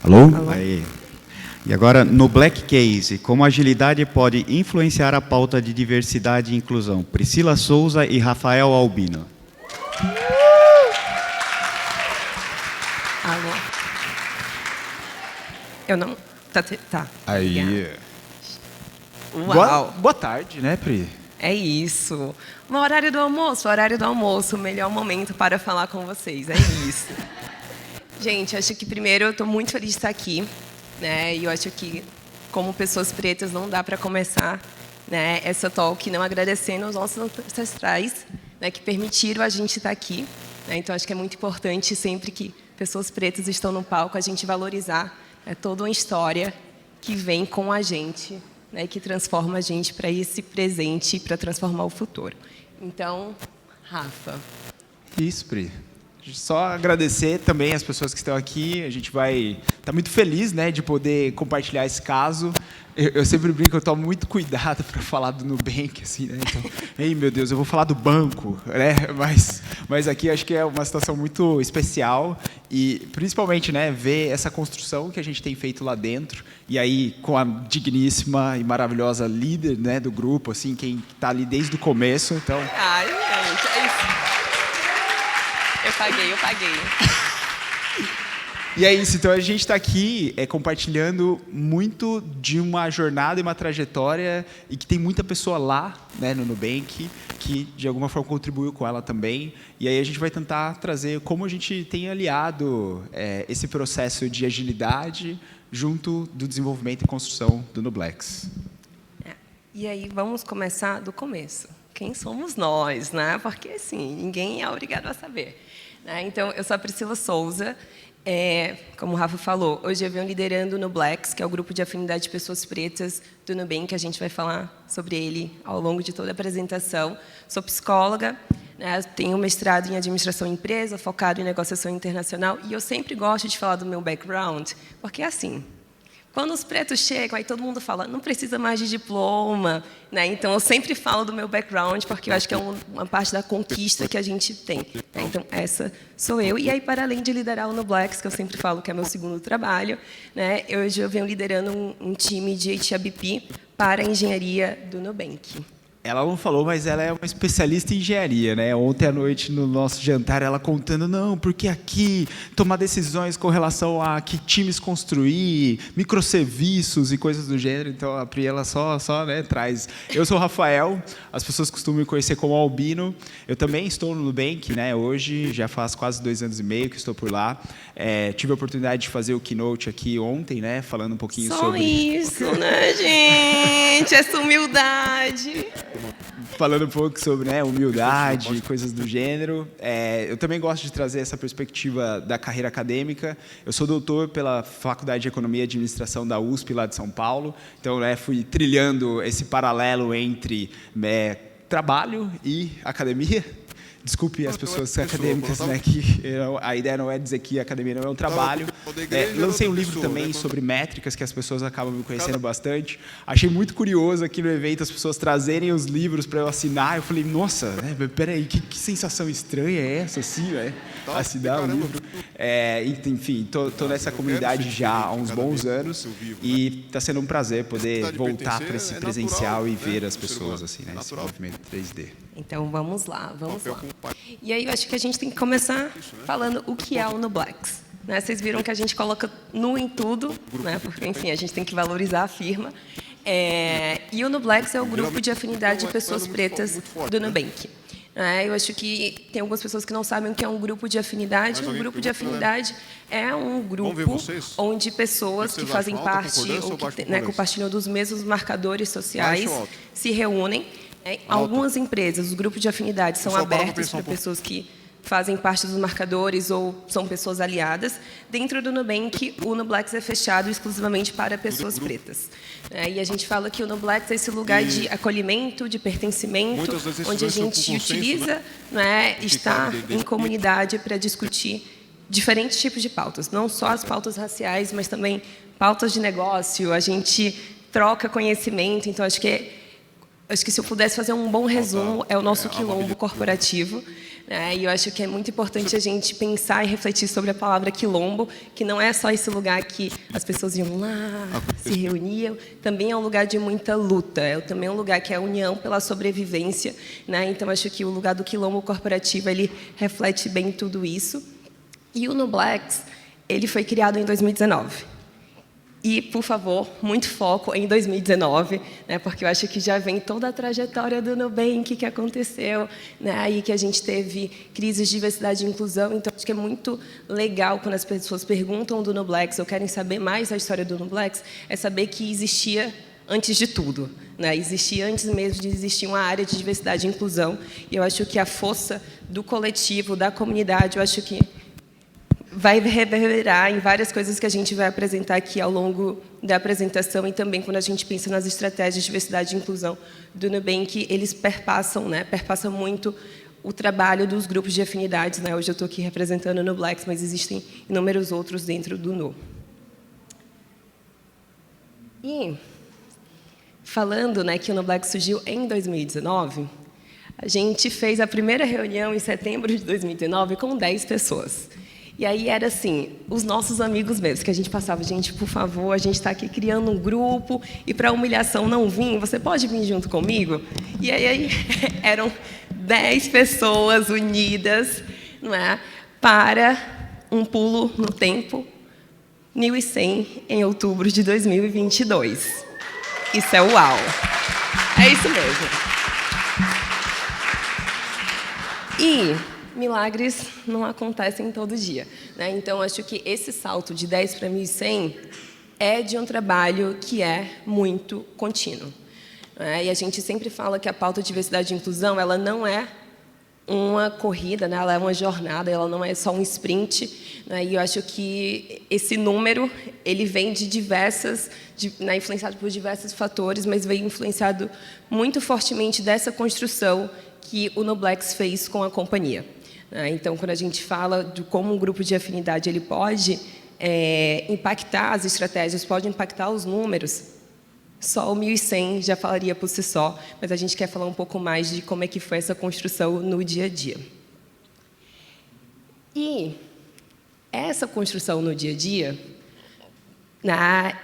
Alô? Alô? Aí. E agora, no Black Case, como a agilidade pode influenciar a pauta de diversidade e inclusão? Priscila Souza e Rafael Albino. Alô? Eu não... Tá. Aí. Uau! Boa tarde, né, Pri? É isso. No horário do almoço, o melhor momento para falar com vocês, é isso. Gente, acho que primeiro eu estou muito feliz de estar aqui, né? E eu acho que, como pessoas pretas, não dá para começar, né, essa talk não agradecendo aos nossos ancestrais, né, que permitiram a gente estar aqui. Né? Então, acho que é muito importante, sempre que pessoas pretas estão no palco, a gente valorizar, né, toda uma história que vem com a gente, né, que transforma a gente para esse presente, para transformar o futuro. Então, Rafa. Isso, Pri. Só agradecer também as pessoas que estão aqui. A gente vai estar muito feliz, né, de poder compartilhar esse caso. Eu sempre brinco, eu tomo muito cuidado para falar do Nubank, assim, né? Então, ei, meu Deus, eu vou falar do banco, né? Mas aqui acho que é uma situação muito especial e, principalmente, né, ver essa construção que a gente tem feito lá dentro e aí com a digníssima e maravilhosa líder, né, do grupo, assim, quem está ali desde o começo. Então, Ai, gente, é isso. Eu paguei. E é isso, então a gente está aqui compartilhando muito de uma jornada e uma trajetória e que tem muita pessoa lá, né, no Nubank que de alguma forma contribuiu com ela também. E aí a gente vai tentar trazer como a gente tem aliado esse processo de agilidade junto do desenvolvimento e construção do Nublex. E aí vamos começar do começo. Quem somos nós, né? Porque assim, ninguém é obrigado a saber. Né? Então, eu sou a Priscila Souza. Como o Rafa falou, hoje eu venho liderando o Nublex, que é o grupo de afinidade de pessoas pretas do Nubank, que a gente vai falar sobre ele ao longo de toda a apresentação. Sou psicóloga, né, tenho mestrado em administração de empresa, focado em negociação internacional, e eu sempre gosto de falar do meu background, porque é assim, quando os pretos chegam, aí todo mundo fala, não precisa mais de diploma, né? Então eu sempre falo do meu background, porque eu acho que é uma parte da conquista que a gente tem. Né? Então essa sou eu. E aí, para além de liderar o Nublex, que eu sempre falo que é meu segundo trabalho, né? Hoje eu venho liderando um time de HRBP para a engenharia do Nubank. Ela não falou, mas ela é uma especialista em engenharia, né? Ontem à noite, no nosso jantar, ela contando, não, porque aqui tomar decisões com relação a que times construir, microserviços e coisas do gênero. Então, a Pri, ela só né, traz. Eu sou o Rafael, as pessoas costumam me conhecer como Albino. Eu também estou no Nubank, né? Hoje, já faz quase 2 anos e meio que estou por lá. Tive a oportunidade de fazer o keynote aqui ontem, né? Falando um pouquinho Só sobre... isso, né, gente? Essa humildade. Falando um pouco sobre, né, humildade e coisas do gênero. Eu também gosto de trazer essa perspectiva da carreira acadêmica. Eu sou doutor pela Faculdade de Economia e Administração da USP, lá de São Paulo. Então, fui trilhando esse paralelo entre trabalho e academia. Desculpe as pessoas acadêmicas, né, que a ideia não é dizer que a academia não é um trabalho. Lancei um livro também sobre métricas, que as pessoas acabam me conhecendo bastante. Achei muito curioso aqui no evento as pessoas trazerem os livros para eu assinar. Eu falei, nossa, peraí, que sensação estranha é essa, assim, assinar o livro. Enfim, estou nessa comunidade já há uns bons anos e está sendo um prazer poder voltar para esse presencial e ver as pessoas, assim, né, esse movimento 3D. Então, vamos lá. E aí, eu acho que a gente tem que começar falando o que é o Nublex. Né? Vocês viram que a gente coloca nu em tudo, né? Porque, enfim, a gente tem que valorizar a firma. E o Nublex é o grupo de afinidade de pessoas pretas do Nubank. Eu acho que tem algumas pessoas que não sabem o que é um grupo de afinidade. Um grupo de afinidade é um grupo onde pessoas que fazem parte ou que compartilham dos mesmos marcadores sociais se reúnem. Algumas empresas, os grupos de afinidade são abertos para pessoas que fazem parte dos marcadores ou são pessoas aliadas. Dentro do Nubank, o Nublex é fechado exclusivamente para pessoas pretas. E a gente fala que o Nublex é esse lugar de acolhimento, de pertencimento, onde a gente utiliza estar em comunidade para discutir diferentes tipos de pautas. Não só as pautas raciais, mas também pautas de negócio. A gente troca conhecimento. Então, acho que se eu pudesse fazer um bom resumo, é o nosso quilombo corporativo. E eu acho que é muito importante a gente pensar e refletir sobre a palavra quilombo, que não é só esse lugar que as pessoas iam lá, se reuniam, também é um lugar de muita luta, também é um lugar que é a união pela sobrevivência. Então, acho que o lugar do quilombo corporativo, ele reflete bem tudo isso. E o Nublex, ele foi criado em 2019. E, por favor, muito foco em 2019, porque eu acho que já vem toda a trajetória do Nubank que aconteceu, e que a gente teve crises de diversidade e inclusão. Então, acho que é muito legal quando as pessoas perguntam do Nublex ou querem saber mais da história do Nublex, é saber que existia antes de tudo. Existia antes mesmo de existir uma área de diversidade e inclusão. E eu acho que a força do coletivo, da comunidade, eu acho que vai reverberar em várias coisas que a gente vai apresentar aqui ao longo da apresentação e também quando a gente pensa nas estratégias de diversidade e inclusão do Nubank, eles perpassam muito o trabalho dos grupos de afinidades. Hoje eu estou aqui representando o Nublex, mas existem inúmeros outros dentro do Nu. E, falando que o Nublex surgiu em 2019, a gente fez a primeira reunião em setembro de 2019 com 10 pessoas. E aí era assim, os nossos amigos mesmo, que a gente passava, gente, por favor, a gente está aqui criando um grupo e para a humilhação não vir, você pode vir junto comigo? E aí eram 10 pessoas unidas, para um pulo no tempo, 1.100 em outubro de 2022. Isso é uau! É isso mesmo. E milagres não acontecem todo dia. Então, acho que esse salto de 10 para 1.100 é de um trabalho que é muito contínuo. E a gente sempre fala que a pauta de diversidade e inclusão ela não é uma corrida, ela é uma jornada, ela não é só um sprint. E eu acho que esse número ele vem de influenciado por diversos fatores, mas vem influenciado muito fortemente dessa construção que o Nublex fez com a companhia. Então, quando a gente fala de como um grupo de afinidade ele pode impactar as estratégias, pode impactar os números, só o 1.100 já falaria por si só, mas a gente quer falar um pouco mais de como é que foi essa construção no dia a dia. E essa construção no dia a dia, a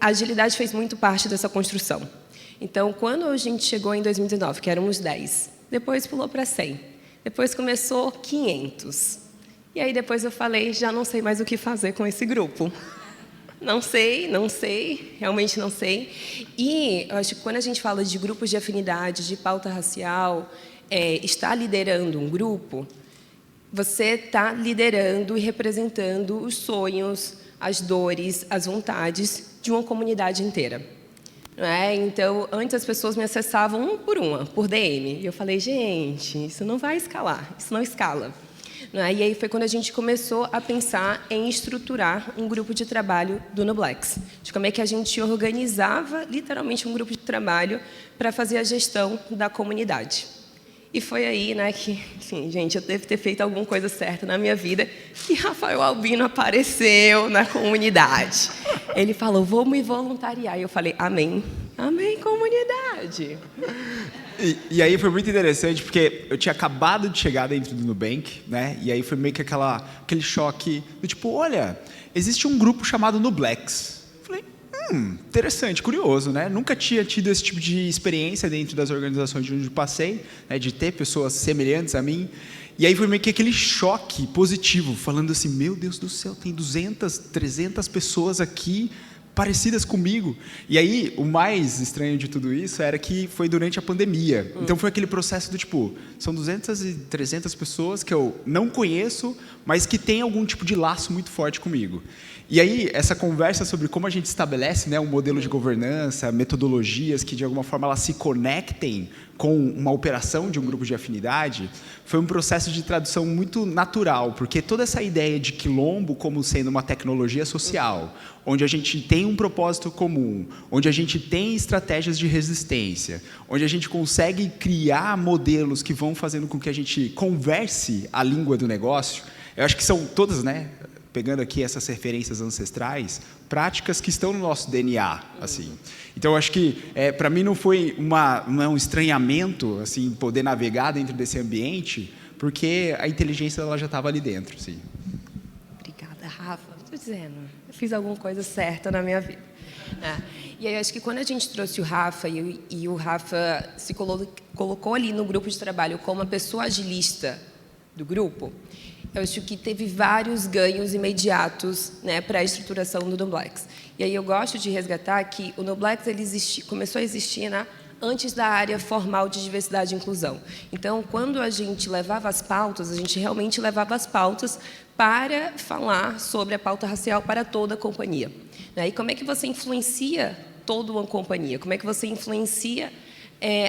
agilidade fez muito parte dessa construção. Então, quando a gente chegou em 2019, que éramos 10, depois pulou para 100. Depois começou 500. E aí depois eu falei, já não sei mais o que fazer com esse grupo. Não sei, realmente não sei. E eu acho que quando a gente fala de grupos de afinidade, de pauta racial, estar liderando um grupo, você está liderando e representando os sonhos, as dores, as vontades de uma comunidade inteira. Então, antes as pessoas me acessavam uma, por DM. E eu falei, gente, isso não vai escalar, isso não escala. E aí foi quando a gente começou a pensar em estruturar um grupo de trabalho do Nublex. De como é que a gente organizava, literalmente, um grupo de trabalho para fazer a gestão da comunidade. E foi aí que, enfim, gente, eu devo ter feito alguma coisa certa na minha vida e Rafael Albino apareceu na comunidade. Ele falou, vou me voluntariar. E eu falei, amém, amém, comunidade. E aí foi muito interessante, porque eu tinha acabado de chegar dentro do Nubank, e aí foi meio que aquele choque do tipo, olha, existe um grupo chamado Nublex. Falei, interessante, curioso, Nunca tinha tido esse tipo de experiência dentro das organizações de onde passei, de ter pessoas semelhantes a mim. E aí foi meio que aquele choque positivo, falando assim, meu Deus do céu, tem 200, 300 pessoas aqui parecidas comigo. E aí, o mais estranho de tudo isso era que foi durante a pandemia. Então, foi aquele processo do tipo, são 200 e 300 pessoas que eu não conheço, mas que têm algum tipo de laço muito forte comigo. E aí, essa conversa sobre como a gente estabelece um modelo de governança, metodologias que, de alguma forma, elas se conectem com uma operação de um grupo de afinidade, foi um processo de tradução muito natural, porque toda essa ideia de quilombo como sendo uma tecnologia social, onde a gente tem um propósito comum, onde a gente tem estratégias de resistência, onde a gente consegue criar modelos que vão fazendo com que a gente converse a língua do negócio, eu acho que são todas, pegando aqui essas referências ancestrais, práticas que estão no nosso DNA, assim. Então, acho que, para mim, não foi um estranhamento, assim, poder navegar dentro desse ambiente, porque a inteligência ela já estava ali dentro, sim. Obrigada, Rafa. Estou dizendo, eu fiz alguma coisa certa na minha vida. E aí, acho que quando a gente trouxe o Rafa, e o Rafa se colocou ali no grupo de trabalho como a pessoa agilista do grupo, eu acho que teve vários ganhos imediatos, né, para a estruturação do Nublex. E aí eu gosto de resgatar que o Nublex ele começou a existir antes da área formal de diversidade e inclusão. Então, quando a gente levava as pautas, a gente realmente levava as pautas para falar sobre a pauta racial para toda a companhia. E como é que você influencia toda uma companhia? Como é que você influencia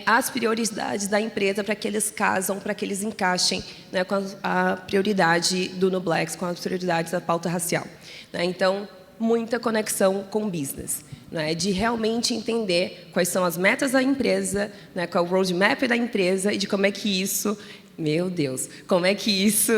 as prioridades da empresa para que eles casam, para que eles encaixem, né, com a prioridade do Nublex, com as prioridades da pauta racial. Então, muita conexão com o business, né, de realmente entender quais são as metas da empresa, né, qual é o roadmap da empresa e de como é que isso, meu Deus, como é que isso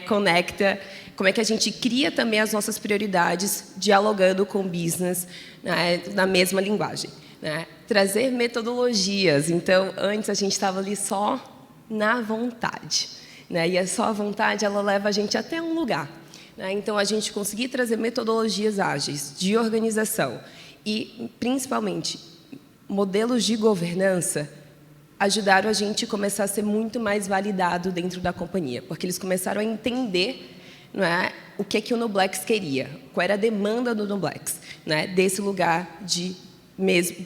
conecta, como é que a gente cria também as nossas prioridades dialogando com o business, né, na mesma linguagem. Né? Trazer metodologias. Então, antes a gente estava ali só na vontade, né? E só a vontade ela leva a gente até um lugar. Né? Então, a gente conseguir trazer metodologias ágeis de organização e, principalmente, modelos de governança ajudaram a gente a começar a ser muito mais validado dentro da companhia, porque eles começaram a entender, não é, o que o Nublex queria, qual era a demanda do Nublex, né? Desse lugar de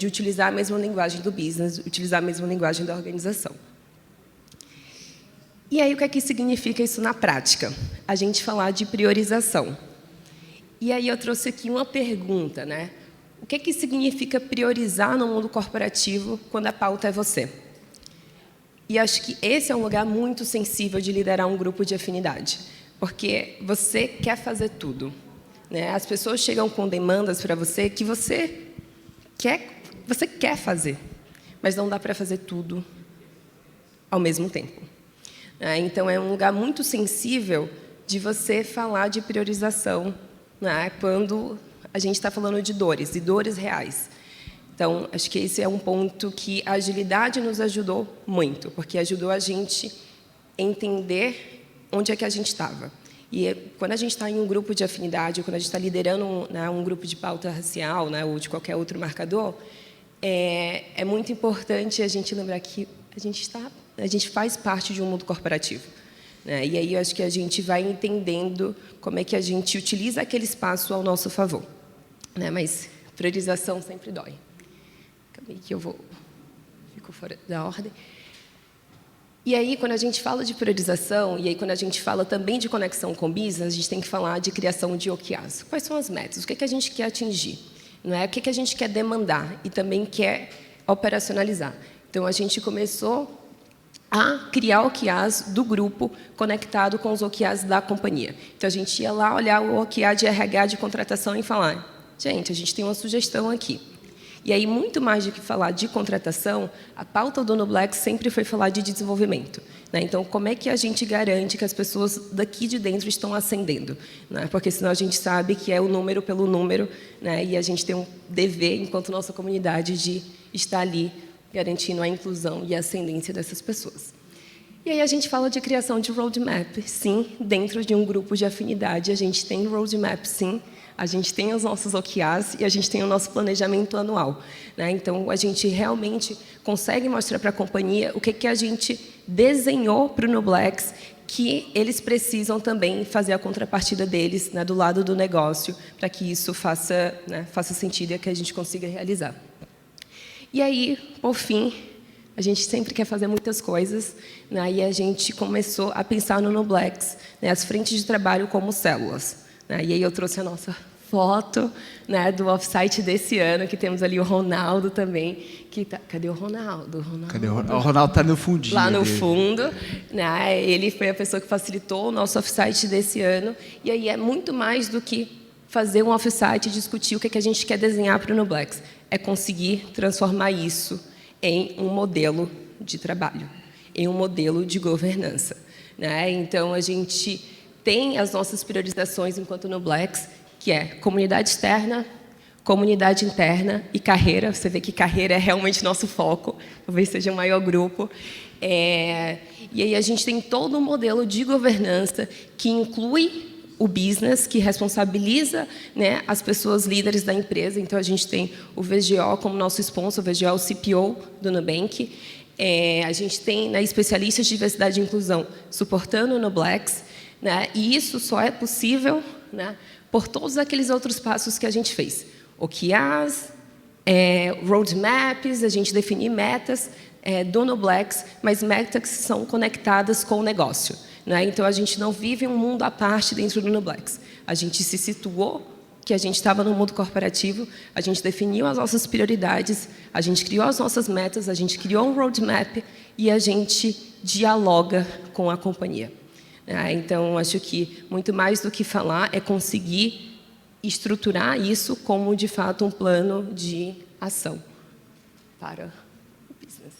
utilizar a mesma linguagem do business, utilizar a mesma linguagem da organização. E aí, o que é que significa isso na prática? A gente falar de priorização. E aí eu trouxe aqui uma pergunta, né? O que é que significa priorizar no mundo corporativo quando a pauta é você? E acho que esse é um lugar muito sensível de liderar um grupo de afinidade, porque você quer fazer tudo, né? As pessoas chegam com demandas para você que você quer fazer, mas não dá para fazer tudo ao mesmo tempo. Então, é um lugar muito sensível de você falar de priorização, né, quando a gente está falando de dores, e dores reais. Então, acho que esse é um ponto que a agilidade nos ajudou muito, porque ajudou a gente a entender onde é que a gente estava. E quando a gente está em um grupo de afinidade, ou quando a gente está liderando um grupo de pauta racial, né, ou de qualquer outro marcador, é muito importante a gente lembrar que a gente faz parte de um mundo corporativo. Né? E aí eu acho que a gente vai entendendo como é que a gente utiliza aquele espaço ao nosso favor. Né? Mas priorização sempre dói. Acabei que fico fora da ordem. E aí, quando a gente fala de priorização, e aí quando a gente fala também de conexão com o business, a gente tem que falar de criação de OKRs. Quais são as metas? O que é que a gente quer atingir? Não é? O que é que a gente quer demandar e também quer operacionalizar? Então, a gente começou a criar OKRs do grupo conectado com os OKRs da companhia. Então, a gente ia lá olhar o OKR de RH de contratação e falar, gente, a gente tem uma sugestão aqui. E aí, muito mais do que falar de contratação, a pauta do Nublex sempre foi falar de desenvolvimento. Né? Então, como é que a gente garante que as pessoas daqui de dentro estão ascendendo? Né? Porque senão a gente sabe que é o número pelo número, né? E a gente tem um dever, enquanto nossa comunidade, de estar ali garantindo a inclusão e a ascendência dessas pessoas. E aí a gente fala de criação de roadmap, sim, dentro de um grupo de afinidade, a gente tem roadmap, sim, a gente tem os nossos OKRs e a gente tem o nosso planejamento anual. Né? Então, a gente realmente consegue mostrar para a companhia o que a gente desenhou para o Nublex, que eles precisam também fazer a contrapartida deles, né, do lado do negócio, para que isso faça sentido e que a gente consiga realizar. E aí, por fim, a gente sempre quer fazer muitas coisas, né, e a gente começou a pensar no Nublex, né, as frentes de trabalho como células. E aí eu trouxe a nossa foto, né, do offsite desse ano, que temos ali o Ronaldo também. Cadê o Ronaldo? Cadê o Ronaldo? Está no fundinho. Lá no fundo. Né, ele foi a pessoa que facilitou o nosso offsite desse ano. E aí é muito mais do que fazer um offsite e discutir o que a gente quer desenhar para o Nublex. É conseguir transformar isso em um modelo de trabalho, em um modelo de governança. Né? Então, a gente tem as nossas priorizações enquanto Nublex, que é comunidade externa, comunidade interna e carreira. Você vê que carreira é realmente nosso foco, talvez seja o maior grupo. E aí a gente tem todo um modelo de governança que inclui o business, que responsabiliza, né, as pessoas líderes da empresa. Então, a gente tem o VGO como nosso sponsor, o VGO é o CPO do Nubank. A gente tem, né, especialistas de diversidade e inclusão suportando o Nublex, né, e isso só é possível, né, por todos aqueles outros passos que a gente fez. OKRs, roadmaps, a gente definir metas do Nublex, mas metas que são conectadas com o negócio. Né? Então, a gente não vive um mundo à parte dentro do Nublex. A gente se situou que a gente estava no mundo corporativo, a gente definiu as nossas prioridades, a gente criou as nossas metas, a gente criou um roadmap e a gente dialoga com a companhia. Então, acho que muito mais do que falar é conseguir estruturar isso como, de fato, um plano de ação para o business.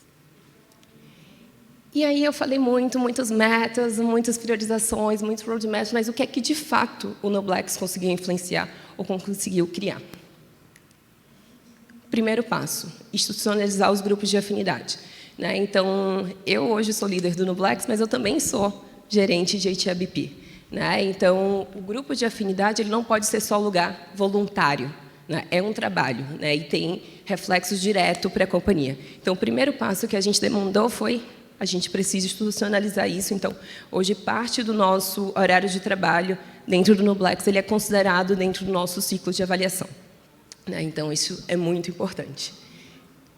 E aí eu falei muitas metas, muitas priorizações, muitos roadmaps, mas o que é que, de fato, o Nublex conseguiu influenciar ou conseguiu criar? Primeiro passo, institucionalizar os grupos de afinidade. Né? Então, eu hoje sou líder do Nublex, mas eu também sou gerente de HABP. Né? Então, o grupo de afinidade ele não pode ser só lugar voluntário. Né? É um trabalho, né? E tem reflexos direto para a companhia. Então, o primeiro passo que a gente demandou foi a gente precisa institucionalizar isso. Então, hoje, parte do nosso horário de trabalho dentro do Nublex ele é considerado dentro do nosso ciclo de avaliação. Né? Então, isso é muito importante.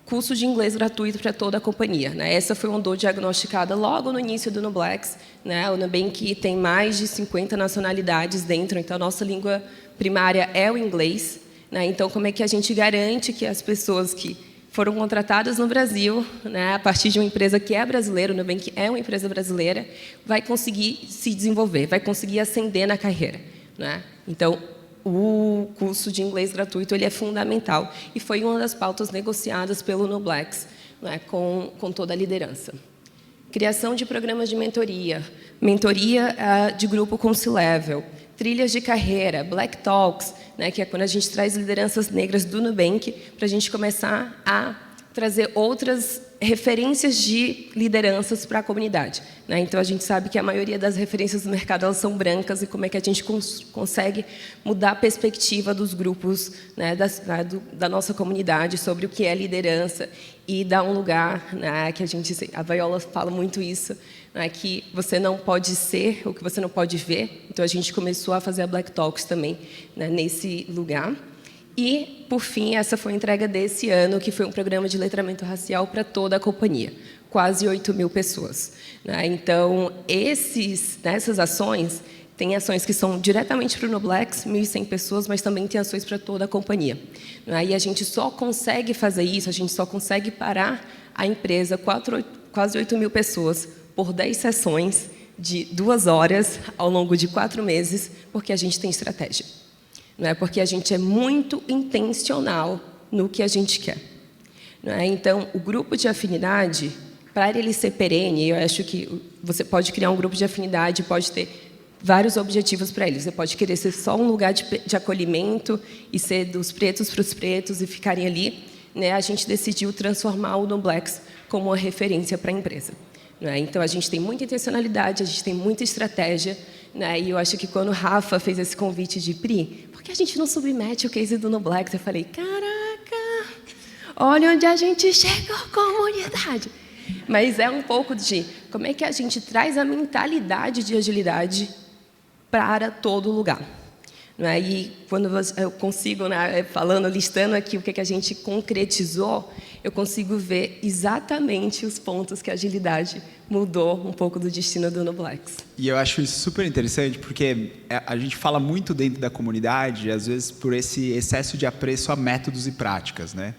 Curso de inglês gratuito para toda a companhia. Né? Essa foi uma dor diagnosticada logo no início do Nublex. Né? O Nubank tem mais de 50 nacionalidades dentro, então a nossa língua primária é o inglês. Né? Então, como é que a gente garante que as pessoas que foram contratadas no Brasil, né, a partir de uma empresa que é brasileira, o Nubank é uma empresa brasileira, vai conseguir se desenvolver, vai conseguir ascender na carreira. Né? Então, o curso de inglês gratuito ele é fundamental e foi uma das pautas negociadas pelo Nublex, né, com toda a liderança. Criação de programas de mentoria de grupo com C-Level, trilhas de carreira, Black Talks, né, que é quando a gente traz lideranças negras do Nubank para a gente começar a trazer outras referências de lideranças para a comunidade. Né? Então, a gente sabe que a maioria das referências do mercado elas são brancas e como é que a gente consegue mudar a perspectiva dos grupos, né, da nossa comunidade sobre o que é liderança e dar um lugar, né, que a Viola fala muito isso, né, que você não pode ser o que você não pode ver. Então, a gente começou a fazer a Black Talks também, né, nesse lugar. E, por fim, essa foi a entrega desse ano, que foi um programa de letramento racial para toda a companhia, quase 8.000 pessoas. Né? Então, essas ações, tem ações que são diretamente para o Nublex, 1.100 pessoas, mas também tem ações para toda a companhia. Né? E a gente só consegue fazer isso, a gente só consegue parar a empresa, quase 8.000 pessoas, por 10 sessões de 2 horas ao longo de 4 meses, porque a gente tem estratégia. Não é? Porque a gente é muito intencional no que a gente quer. Não é? Então, o grupo de afinidade, para ele ser perene, eu acho que você pode criar um grupo de afinidade, pode ter vários objetivos para ele. Você pode querer ser só um lugar de acolhimento e ser dos pretos para os pretos e ficarem ali. Né? A gente decidiu transformar o Nublex como uma referência para a empresa. Não é? Então, a gente tem muita intencionalidade, a gente tem muita estratégia. Né? E eu acho que quando o Rafa fez esse convite de Pri, por que a gente não submete o case do Nublex? Eu falei, caraca, olha onde a gente chegou, comunidade. Mas é um pouco de como é que a gente traz a mentalidade de agilidade para todo lugar. Não é? E quando eu consigo, né, falando, listando aqui o que a gente concretizou, eu consigo ver exatamente os pontos que a agilidade mudou um pouco do destino do Nublex. E eu acho isso super interessante, porque a gente fala muito dentro da comunidade, às vezes por esse excesso de apreço a métodos e práticas, né?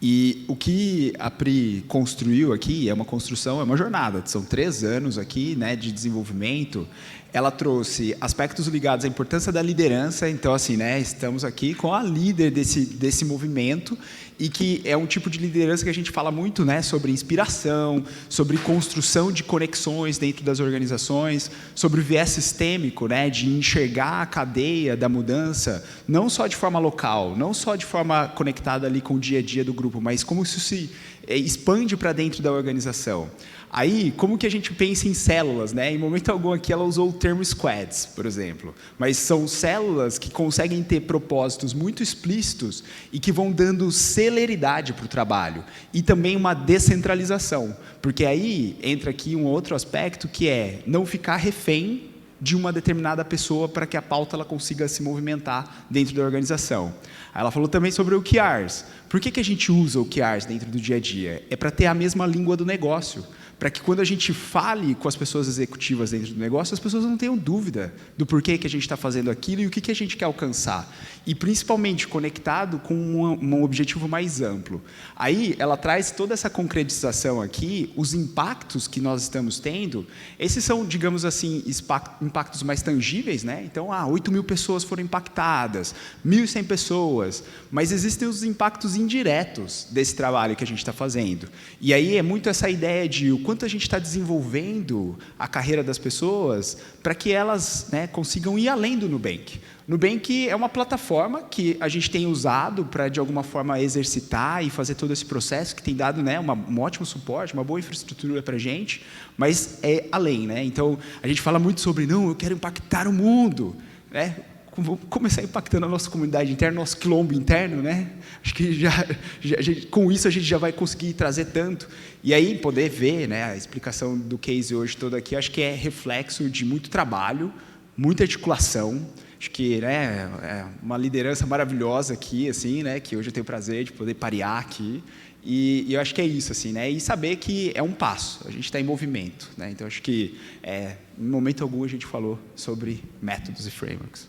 E o que a Pri construiu aqui é uma construção, é uma jornada. São 3 anos aqui, né, de desenvolvimento. Ela trouxe aspectos ligados à importância da liderança. Então, assim, né, estamos aqui com a líder desse movimento e que é um tipo de liderança que a gente fala muito, né, sobre inspiração, sobre construção de conexões dentro das organizações, sobre o viés sistêmico, né, de enxergar a cadeia da mudança, não só de forma local, não só de forma conectada ali com o dia a dia do grupo, mas como isso se expande para dentro da organização. Aí, como que a gente pensa em células, né? Em momento algum aqui ela usou o termo squads, por exemplo, mas são células que conseguem ter propósitos muito explícitos e que vão dando celeridade para o trabalho e também uma descentralização, porque aí entra aqui um outro aspecto que é não ficar refém de uma determinada pessoa para que a pauta ela consiga se movimentar dentro da organização. Ela falou também sobre o OKRs. Por que a gente usa OKRs dentro do dia a dia? É para ter a mesma língua do negócio, para que quando a gente fale com as pessoas executivas dentro do negócio, as pessoas não tenham dúvida do porquê que a gente está fazendo aquilo e o que a gente quer alcançar. E, principalmente, conectado com um objetivo mais amplo. Aí, ela traz toda essa concretização aqui, os impactos que nós estamos tendo, esses são, digamos assim, impactos mais tangíveis, né? Então, 8.000 pessoas foram impactadas, 1.100 pessoas, mas existem os impactos indiretos desse trabalho que a gente está fazendo. E aí é muito essa ideia de o quanto a gente está desenvolvendo a carreira das pessoas para que elas, né, consigam ir além do Nubank. Nubank é uma plataforma que a gente tem usado para, de alguma forma, exercitar e fazer todo esse processo, que tem dado, né, um ótimo suporte, uma boa infraestrutura para a gente, mas é além. Né? Então, a gente fala muito sobre, não, eu quero impactar o mundo. Né? Vamos começar impactando a nossa comunidade interna, nosso quilombo interno, né? Acho que com isso a gente já vai conseguir trazer tanto. E aí poder ver, né, a explicação do case hoje todo aqui, acho que é reflexo de muito trabalho, muita articulação. Acho que, né, é uma liderança maravilhosa aqui, assim, né, que hoje eu tenho o prazer de poder parear aqui. E eu acho que é isso, assim, né? E saber que é um passo, a gente está em movimento, né? Então acho que, em momento algum, a gente falou sobre métodos e frameworks.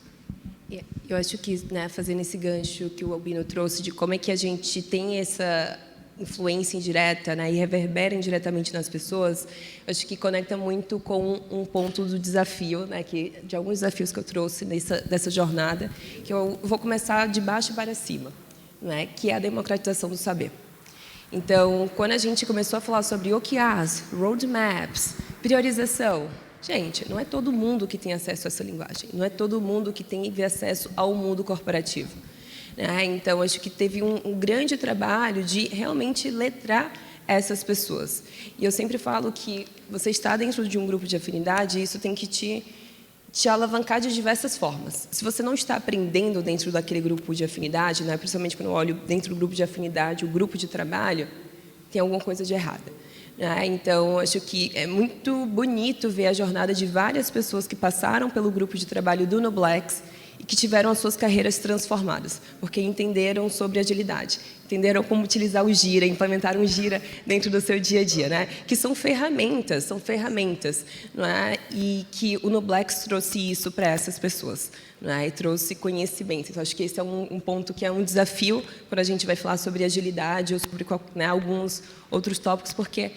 Eu acho que, né, fazendo esse gancho que o Albino trouxe de como é que a gente tem essa influência indireta, né, e reverbera indiretamente nas pessoas, acho que conecta muito com um ponto do desafio, né, de alguns desafios que eu trouxe dessa jornada, que eu vou começar de baixo para cima, né, que é a democratização do saber. Então, quando a gente começou a falar sobre OKRs, roadmaps, priorização, gente, não é todo mundo que tem acesso a essa linguagem, não é todo mundo que tem acesso ao mundo corporativo. Então, acho que teve um grande trabalho de realmente letrar essas pessoas. E eu sempre falo que você está dentro de um grupo de afinidade, isso tem que te alavancar de diversas formas. Se você não está aprendendo dentro daquele grupo de afinidade, né, principalmente quando eu olho dentro do grupo de afinidade, o grupo de trabalho, tem alguma coisa de errada. Então, acho que é muito bonito ver a jornada de várias pessoas que passaram pelo grupo de trabalho do Nublex e que tiveram as suas carreiras transformadas, porque entenderam sobre agilidade, entenderam como utilizar o Gira, implementaram o Gira dentro do seu dia a dia, né? Que são ferramentas, não é? E que o Nublex trouxe isso para essas pessoas, não é? E trouxe conhecimento. Então, acho que esse é um ponto que é um desafio quando a gente vai falar sobre agilidade ou sobre, né, alguns outros tópicos, porque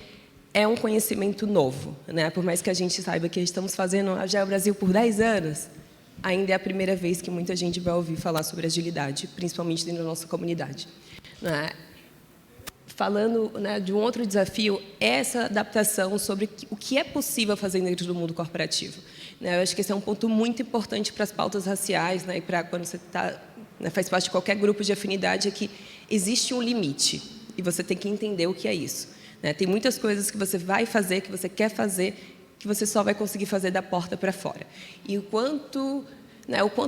é um conhecimento novo, né? Por mais que a gente saiba que estamos fazendo a Agile Brasil por 10 anos, ainda é a primeira vez que muita gente vai ouvir falar sobre agilidade, principalmente dentro da nossa comunidade. Né? Falando, né, de um outro desafio, é essa adaptação sobre o que é possível fazer dentro do mundo corporativo. Né? Eu acho que esse é um ponto muito importante para as pautas raciais, né, e para quando você faz parte de qualquer grupo de afinidade, é que existe um limite e você tem que entender o que é isso. Né? Tem muitas coisas que você vai fazer, que você quer fazer, que você só vai conseguir fazer da porta para fora. E o quanto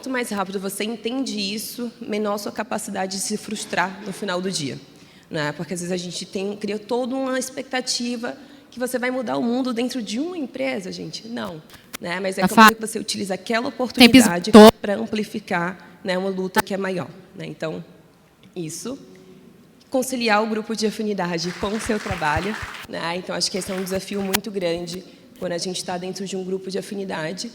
mais rápido você entende isso, menor sua capacidade de se frustrar no final do dia. Né? Porque, às vezes, a gente cria toda uma expectativa que você vai mudar o mundo dentro de uma empresa, gente. Não. Né? Mas é como você utiliza aquela oportunidade para amplificar, né, uma luta que é maior. Né? Então, isso. Conciliar o grupo de afinidade com o seu trabalho. Né? Então, acho que esse é um desafio muito grande quando a gente está dentro de um grupo de afinidade.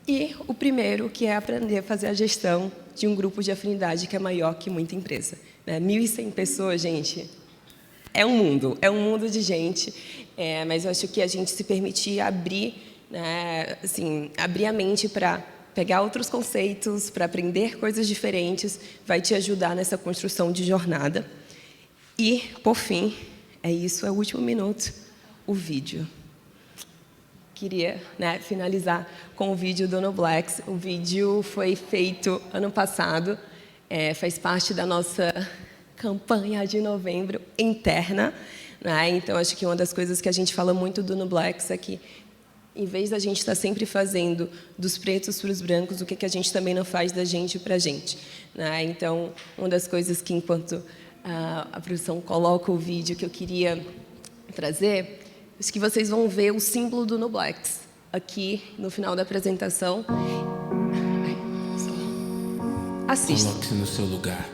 E o primeiro, que é aprender a fazer a gestão de um grupo de afinidade que é maior que muita empresa. 1.100 pessoas, gente, é um mundo de gente. Mas eu acho que a gente se permitir abrir, né, assim, abrir a mente para pegar outros conceitos, para aprender coisas diferentes, vai te ajudar nessa construção de jornada. E, por fim, é isso, é o último minuto, o vídeo. Queria, né, finalizar com o vídeo do Nublex. O vídeo foi feito ano passado, faz parte da nossa campanha de novembro interna, né? Então, acho que uma das coisas que a gente fala muito do Nublex é que, em vez da gente estar sempre fazendo dos pretos para os brancos, o que a gente também não faz da gente para a gente, né? Então, uma das coisas que, enquanto a produção coloca o vídeo, que eu queria trazer, é que vocês vão ver o símbolo do Nublex aqui no final da apresentação. Assista. Coloque-se no seu lugar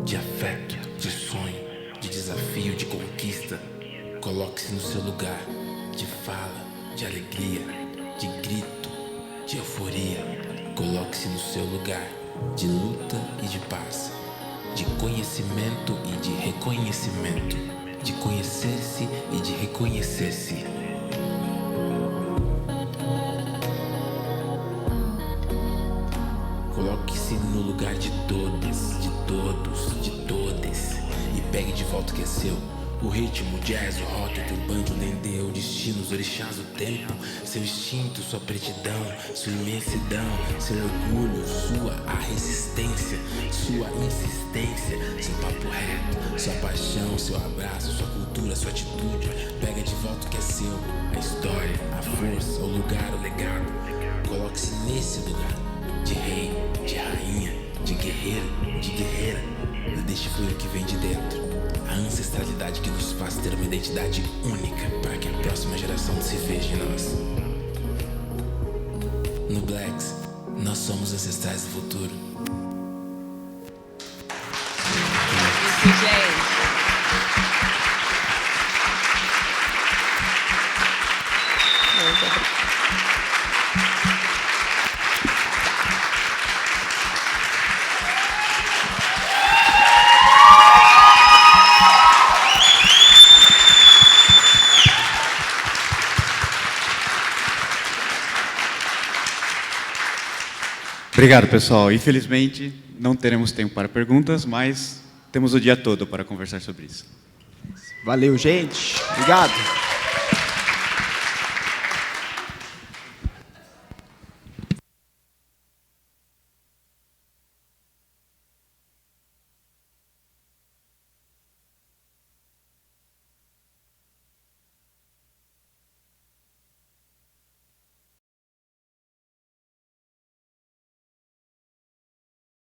de afeto, de sonho, de desafio, de conquista. Coloque-se no seu lugar de fala, de alegria, de grito, de euforia. Coloque-se no seu lugar de luta e de paz, de conhecimento e de reconhecimento, de conhecer-se e de reconhecer-se. Coloque-se no lugar de todas, de todos, de todes, e pegue de volta o que é seu. O ritmo, o jazz, o rock, o turbante, o dendê, o destino, os orixás, o tempo, seu instinto, sua pretidão, sua imensidão, seu orgulho, sua resistência, sua insistência, seu papo reto, sua paixão, seu abraço, sua cultura, sua atitude. Pega de volta o que é seu, a história, a força, o lugar, o legado. Coloque-se nesse lugar, de rei, de rainha, de guerreiro, de guerreira, e deixe fluir o que vem de dentro. A ancestralidade que nos faz ter uma identidade única para que a próxima geração se veja em nós. No Blacks, nós somos ancestrais do futuro. Isso, gente. Muito obrigada. Obrigado, pessoal. Infelizmente, não teremos tempo para perguntas, mas temos o dia todo para conversar sobre isso. Valeu, gente. Obrigado.